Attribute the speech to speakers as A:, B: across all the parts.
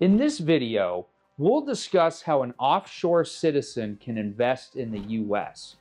A: In this video, we'll discuss how an offshore citizen can invest in the US.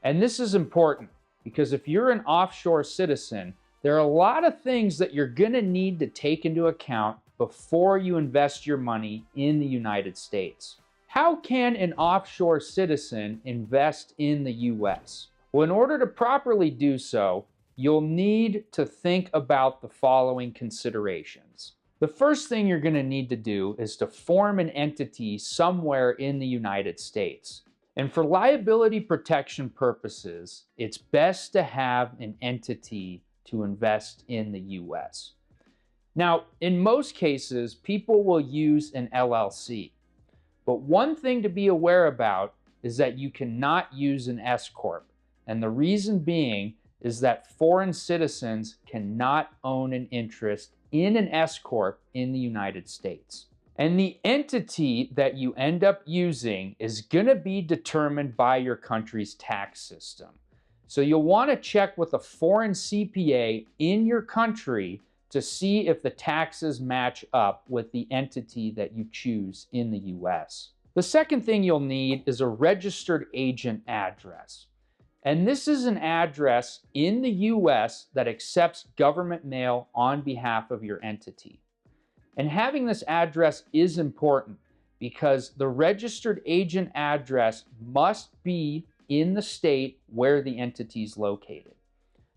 A: And this is important because if you're an offshore citizen, there are a lot of things that you're going to need to take into account before you invest your money in the United States. How can an offshore citizen invest in the US? Well, in order to properly do so, you'll need to think about the following considerations. The first thing you're going to need to do is to form an entity somewhere in the United States. And for liability protection purposes, it's best to have an entity to invest in the US. Now, in most cases, people will use an LLC. But one thing to be aware about is that you cannot use an S-Corp. And the reason being is that foreign citizens cannot own an interest in an S-Corp in the United States. And the entity that you end up using is going to be determined by your country's tax system. So you'll want to check with a foreign CPA in your country to see if the taxes match up with the entity that you choose in the US. The second thing you'll need is a registered agent address. And this is an address in the US that accepts government mail on behalf of your entity. And having this address is important because the registered agent address must be in the state where the entity is located.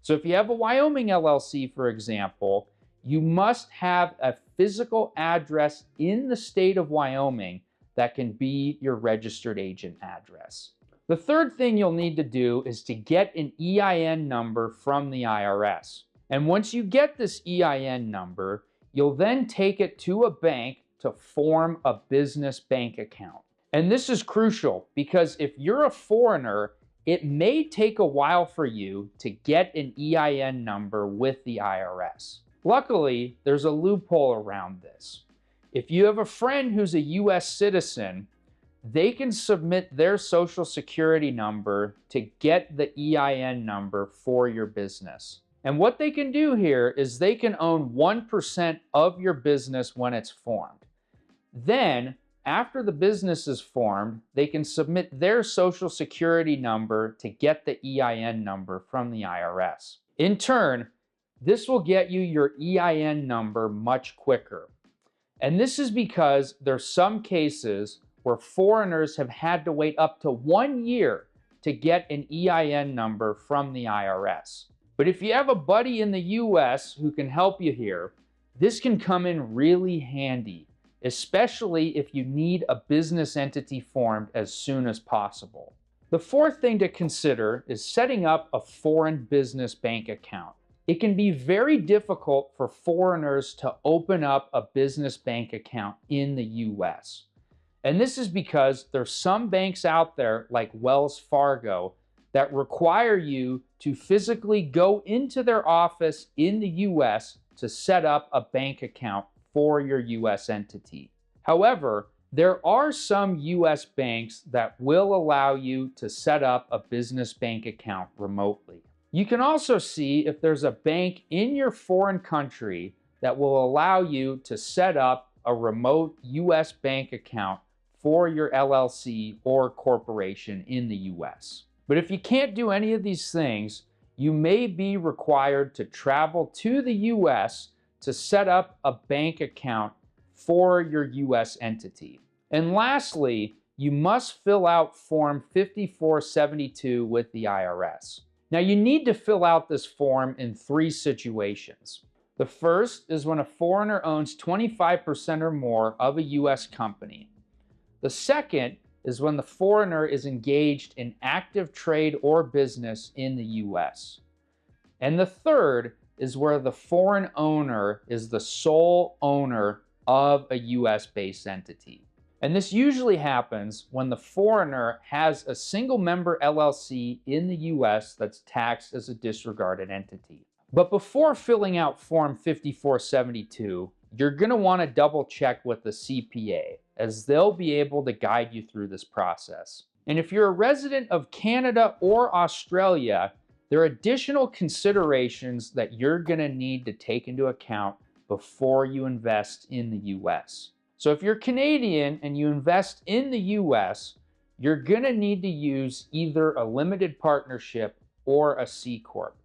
A: So if you have a Wyoming LLC, for example, you must have a physical address in the state of Wyoming that can be your registered agent address. The third thing you'll need to do is to get an EIN number from the IRS. And once you get this EIN number, you'll then take it to a bank to form a business bank account. And this is crucial because if you're a foreigner, it may take a while for you to get an EIN number with the IRS. Luckily, there's a loophole around this. If you have a friend who's a US citizen, they can submit their social security number to get the EIN number for your business. And what they can do here is they can own 1% of your business when it's formed. Then, after the business is formed, they can submit their social security number to get the EIN number from the IRS. In turn, this will get you your EIN number much quicker. And this is because there's some cases where foreigners have had to wait up to 1 year to get an EIN number from the IRS. But if you have a buddy in the US who can help you here, this can come in really handy, especially if you need a business entity formed as soon as possible. The fourth thing to consider is setting up a foreign business bank account. It can be very difficult for foreigners to open up a business bank account in the US. And this is because there's some banks out there like Wells Fargo that require you to physically go into their office in the US to set up a bank account for your US entity. However, there are some US banks that will allow you to set up a business bank account remotely. You can also see if there's a bank in your foreign country that will allow you to set up a remote US bank account for your LLC or corporation in the US. But if you can't do any of these things, you may be required to travel to the US to set up a bank account for your US entity. And lastly, you must fill out Form 5472 with the IRS. Now you need to fill out this form in 3 situations. The first is when a foreigner owns 25% or more of a US company. The second is when the foreigner is engaged in active trade or business in the US. And the third is where the foreign owner is the sole owner of a US-based entity. And this usually happens when the foreigner has a single member LLC in the US that's taxed as a disregarded entity. But before filling out Form 5472, you're going to want to double check with the CPA, as they'll be able to guide you through this process. And if you're a resident of Canada or Australia, there are additional considerations that you're going to need to take into account before you invest in the US. So if you're Canadian and you invest in the US, you're going to need to use either a limited partnership or a C Corp.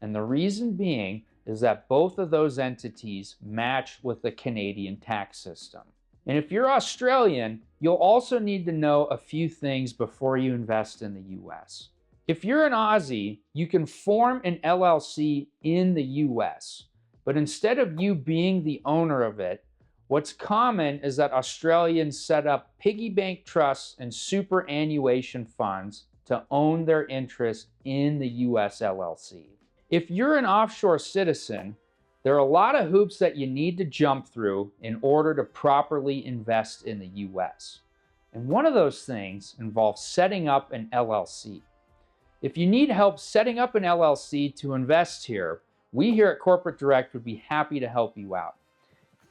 A: And the reason being is that both of those entities match with the Canadian tax system. And if you're Australian, you'll also need to know a few things before you invest in the US. If you're an Aussie, you can form an LLC in the US, but instead of you being the owner of it, what's common is that Australians set up piggybanktrusts and superannuationfunds to own their interest in the US LLC. If you're an offshore citizen, there are a lot of hoops that you need to jump through in order to properly invest in the US. And one of those things involves setting up an LLC. If you need help setting up an LLC to invest here, we here at Corporate Direct would be happy to help you out.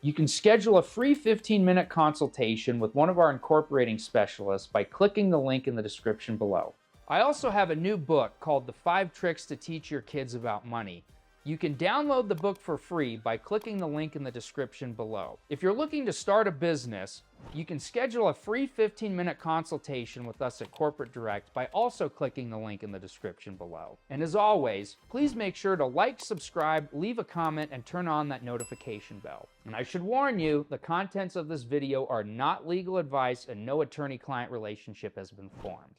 A: You can schedule a free 15-minute consultation with one of our incorporating specialists by clicking the link in the description below. I also have a new book called The 5 Tricks to Teach Your Kids About Money. You can download the book for free by clicking the link in the description below. If you're looking to start a business, you can schedule a free 15-minute consultation with us at Corporate Direct by also clicking the link in the description below. And as always, please make sure to like, subscribe, leave a comment, and turn on that notification bell. And I should warn you, the contents of this video are not legal advice and no attorney-client relationship has been formed.